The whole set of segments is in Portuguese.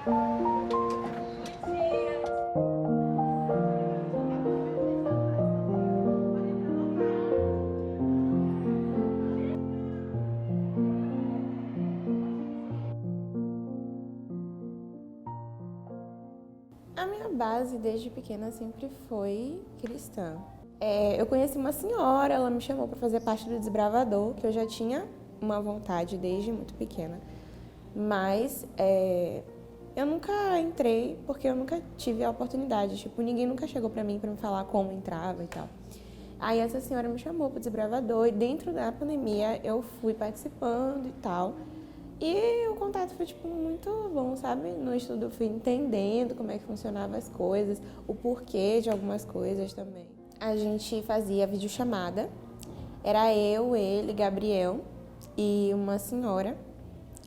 A minha base desde pequena sempre foi cristã. Eu conheci uma senhora, ela me chamou para fazer parte do Desbravador, que eu já tinha uma vontade desde muito pequena. Mas eu nunca entrei porque eu nunca tive a oportunidade. Tipo, ninguém nunca chegou para mim para me falar como entrava e tal. Aí essa senhora me chamou para o Desbravador e dentro da pandemia eu fui participando e tal. E o contato foi, tipo, muito bom, sabe? No estudo eu fui entendendo como é que funcionavam as coisas, o porquê de algumas coisas também. A gente fazia videochamada, era eu, ele, Gabriel e uma senhora.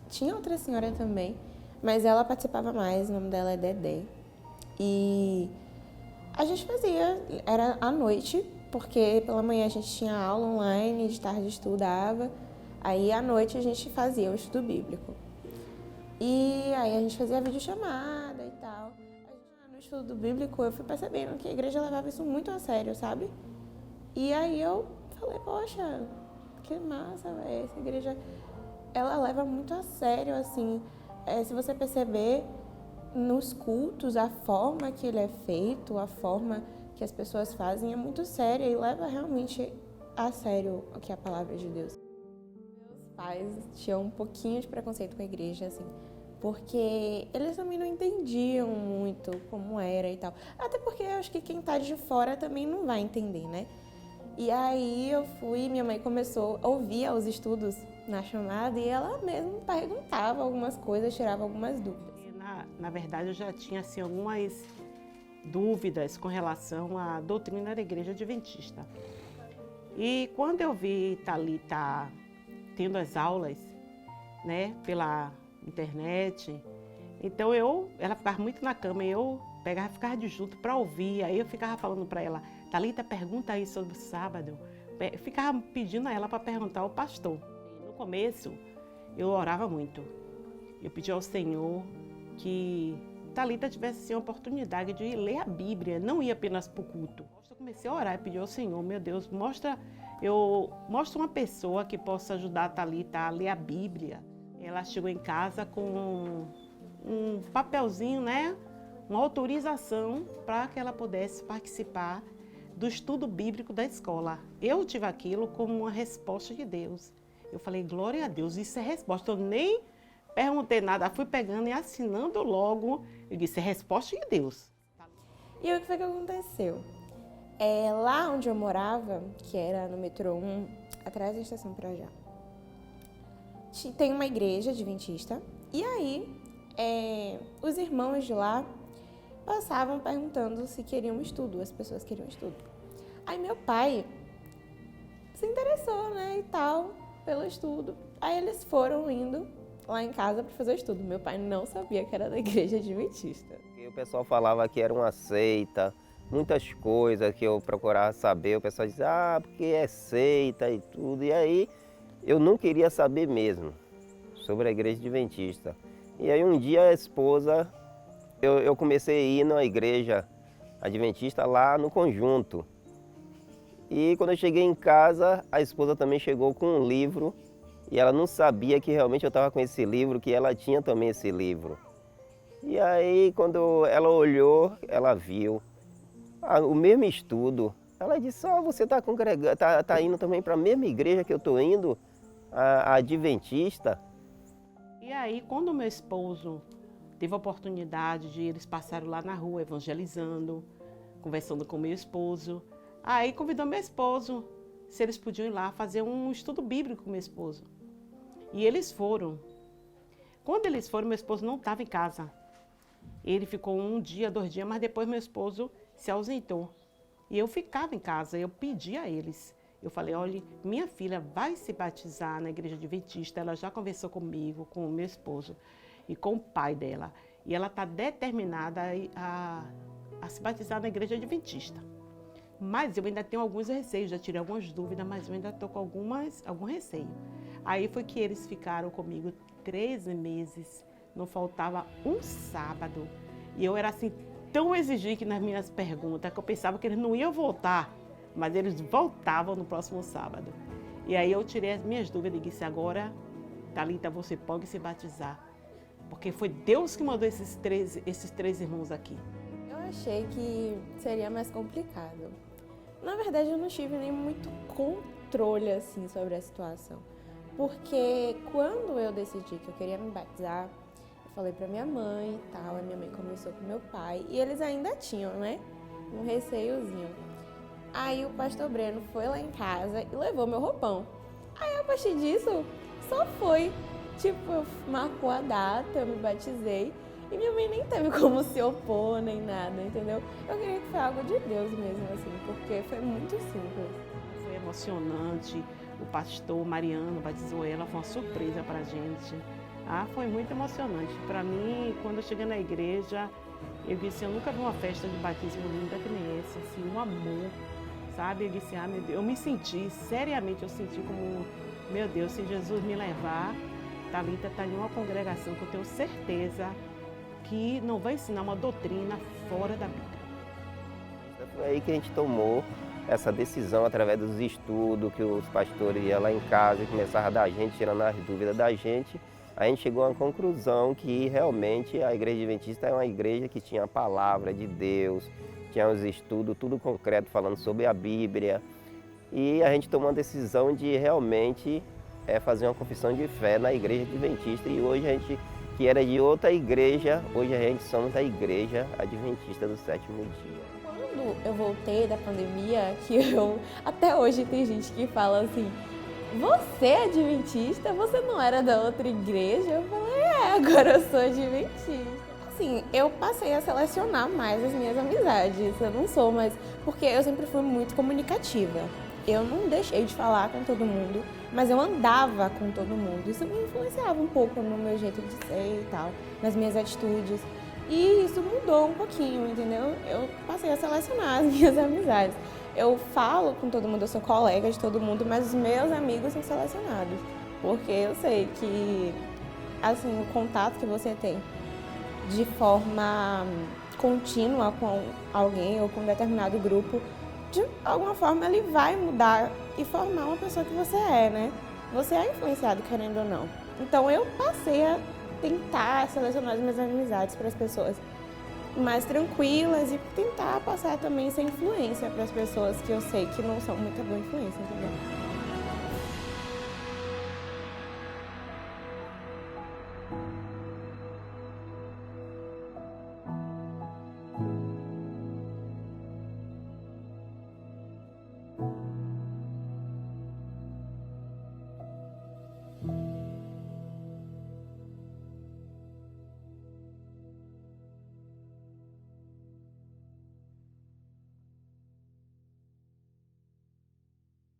Tinha outra senhora também, mas ela participava mais, o nome dela é Dedé. E a gente fazia, era à noite, porque pela manhã a gente tinha aula online, de tarde estudava. Aí, à noite, a gente fazia o estudo bíblico. E aí, a gente fazia videochamada e tal. No estudo bíblico, eu fui percebendo que a igreja levava isso muito a sério, sabe? E aí, eu falei, poxa, que massa, velho. Essa igreja, ela leva muito a sério, assim. Se você perceber, nos cultos, a forma que ele é feito, a forma que as pessoas fazem é muito séria e leva realmente a sério o que é a palavra de Deus. Pais tinham um pouquinho de preconceito com a igreja, assim, porque eles também não entendiam muito como era e tal. Até porque eu acho que quem tá de fora também não vai entender, né? E aí eu fui, minha mãe começou a ouvir os estudos na chamada e ela mesma perguntava algumas coisas, tirava algumas dúvidas. Na verdade, eu já tinha assim, algumas dúvidas com relação à doutrina da Igreja Adventista. E quando eu vi Thalita tendo as aulas, né, pela internet, então ela ficava muito na cama e eu ficava de junto para ouvir. Aí eu ficava falando para ela, Thalita, pergunta aí sobre o sábado. Eu ficava pedindo a ela para perguntar ao pastor. No começo, eu orava muito. Eu pedi ao Senhor que Thalita tivesse assim, a oportunidade de ler a Bíblia, não ir apenas para o culto. Eu comecei a orar e pedi ao Senhor, meu Deus, mostra uma pessoa que possa ajudar a Thalita a ler a Bíblia. Ela chegou em casa com um papelzinho, né? Uma autorização para que ela pudesse participar do estudo bíblico da escola. Eu tive aquilo como uma resposta de Deus. Eu falei, glória a Deus, isso é resposta. Eu nem perguntei nada, fui pegando e assinando logo. Eu disse, é resposta de Deus. E o que foi que aconteceu? Lá onde eu morava, que era no metrô 1, atrás da estação Pirajá, tem uma igreja adventista. E aí, os irmãos de lá passavam perguntando se queriam estudo, as pessoas queriam estudo. Aí meu pai se interessou, né, e tal, pelo estudo. Aí eles foram indo lá em casa para fazer o estudo. Meu pai não sabia que era da igreja adventista. E o pessoal falava que era uma seita, muitas coisas que eu procurava saber. O pessoal dizia, porque é seita e tudo. E aí eu não queria saber mesmo sobre a igreja adventista. E aí um dia a esposa, eu comecei a ir na igreja adventista lá no conjunto. E quando eu cheguei em casa, a esposa também chegou com um livro e ela não sabia que realmente eu estava com esse livro, que ela tinha também esse livro. E aí quando ela olhou, ela viu o mesmo estudo. Ela disse, você está tá indo também para a mesma igreja que eu estou indo, a adventista? E aí, quando o meu esposo teve a oportunidade de eles passaram lá na rua evangelizando, conversando com meu esposo, aí convidou meu esposo se eles podiam ir lá fazer um estudo bíblico com meu esposo. E eles foram. Quando eles foram, meu esposo não estava em casa. Ele ficou 1 dia, 2 dias, mas depois meu esposo se ausentou. E eu ficava em casa, eu pedi a eles. Eu falei, olha, minha filha vai se batizar na igreja adventista, ela já conversou comigo, com o meu esposo e com o pai dela. E ela está determinada a se batizar na igreja adventista. Mas eu ainda tenho alguns receios, já tirei algumas dúvidas, mas eu ainda estou com algum receio. Aí foi que eles ficaram comigo 13 meses não faltava um sábado. E eu era assim tão exigente nas minhas perguntas que eu pensava que eles não iam voltar, mas eles voltavam no próximo sábado. E aí eu tirei as minhas dúvidas e disse, agora, Thalita, você pode se batizar. Porque foi Deus que mandou esses três irmãos aqui. Eu achei que seria mais complicado. Na verdade, eu não tive nem muito controle assim sobre a situação. Porque quando eu decidi que eu queria me batizar, eu falei pra minha mãe e tal, a minha mãe conversou com meu pai, e eles ainda tinham, né, um receiozinho. Aí o pastor Breno foi lá em casa e levou meu roupão. Aí a partir disso, só foi. Tipo, marcou a data, eu me batizei. E minha mãe nem teve como se opor, nem nada, entendeu? Eu queria que foi algo de Deus mesmo, assim, porque foi muito simples. Foi emocionante. O pastor Mariano batizou ela, foi uma surpresa pra gente. Foi muito emocionante. Para mim, quando eu cheguei na igreja, eu disse, eu nunca vi uma festa de batismo linda que nem essa, assim, um amor, sabe? Eu disse, meu Deus, eu me senti, seriamente eu senti como, meu Deus, se Jesus me levar, Thalita está em uma congregação que eu tenho certeza que não vai ensinar uma doutrina fora da Bíblia. Foi aí que a gente tomou essa decisão através dos estudos, que os pastores iam lá em casa e começavam a dar a gente, tirando as dúvidas da gente. A gente chegou a uma conclusão que realmente a Igreja Adventista é uma igreja que tinha a palavra de Deus, tinha os estudos, tudo concreto, falando sobre a Bíblia. E a gente tomou a decisão de realmente fazer uma confissão de fé na Igreja Adventista. E hoje a gente, que era de outra igreja, hoje a gente somos da Igreja Adventista do Sétimo Dia. Quando eu voltei da pandemia, até hoje tem gente que fala assim, você é adventista? Você não era da outra igreja? Eu falei, agora eu sou adventista. Assim, eu passei a selecionar mais as minhas amizades, eu não sou mais, porque eu sempre fui muito comunicativa. Eu não deixei de falar com todo mundo, mas eu andava com todo mundo. Isso me influenciava um pouco no meu jeito de ser e tal, nas minhas atitudes. E isso mudou um pouquinho, entendeu? Eu passei a selecionar as minhas amizades. Eu falo com todo mundo, eu sou colega de todo mundo, mas os meus amigos são selecionados. Porque eu sei que, assim, o contato que você tem de forma contínua com alguém ou com um determinado grupo, de alguma forma ele vai mudar e formar uma pessoa que você é, né? Você é influenciado, querendo ou não. Então eu passei a tentar selecionar as minhas amizades para as pessoas mais tranquilas e tentar passar também essa influência para as pessoas que eu sei que não são muita boa influência, entendeu?